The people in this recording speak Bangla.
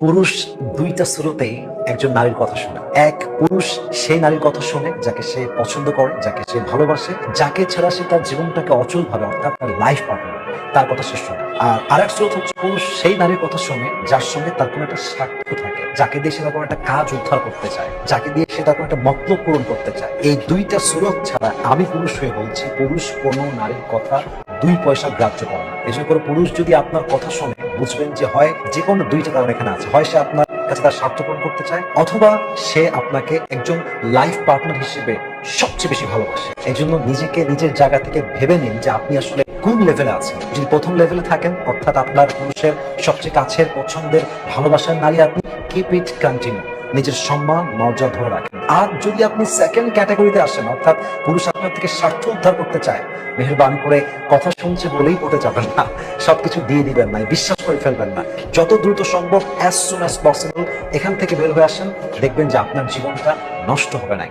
পুরুষ দুইটা স্রোতেই একজন নারীর কথা শোনে। এক পুরুষ সেই নারীর কথা শোনে যাকে সে পছন্দ করে, যাকে সে ভালোবাসে, যাকে ছাড়া সে তার জীবনটাকে অচল ভাবে, অর্থাৎ তার লাইফ পার্টনার, তার কথা সে শোনে। আর আরেক স্রোত হচ্ছে পুরুষ সেই নারীর কথা শোনে যার সঙ্গে তার কোনো একটা স্বার্থ থাকে, যাকে দিয়ে সে তার কোনো একটা কাজ উদ্ধার করতে চায়, যাকে দিয়ে সে তার কোনো একটা মতলব পূরণ করতে চায়। এই দুইটা স্রোত ছাড়া আমি পুরুষ হয়ে বলছি, পুরুষ কোনো নারীর কথা দুই পয়সা গ্রাহ্য করে না। এই জন্য কোনো পুরুষ যদি আপনার কথা শোনে, বুঝবেন যে হয় যে কোনো দুইটা কারণ এখানে আছে। হয় সে আপনার কাছে তার স্বার্থ পূরণ করতে চায়, অথবা সে আপনাকে একজন লাইফ পার্টনার হিসেবে সবচেয়ে বেশি ভালোবাসে। এই জন্য নিজেকে নিজের জায়গা থেকে ভেবে নিন যে আপনি আসলে কোন লেভেলে আছেন। যদি প্রথম লেভেলে থাকেন, অর্থাৎ আপনার পুরুষের সবচেয়ে কাছের, পছন্দের, ভালোবাসার নারী আপনি, কিপ ইট কন্টিনিউ, নিজের সম্মান মর্যাদা ধরে রাখেন। আর যদি আপনি সেকেন্ড ক্যাটাগরিতে আসেন, অর্থাৎ পুরুষ আপনার থেকে স্বার্থ উদ্ধার করতে চায়, মেহেরবানি করে কথা শুনছে বলেই পড়ে যাবেন না, সবকিছু দিয়ে দিবেন না, বিশ্বাস করে ফেলবেন না। যত দ্রুত সম্ভব, অ্যাজ সুন অ্যাজ পসিবল এখান থেকে বের হয়ে আসেন, দেখবেন যে আপনার জীবনটা নষ্ট হবে না।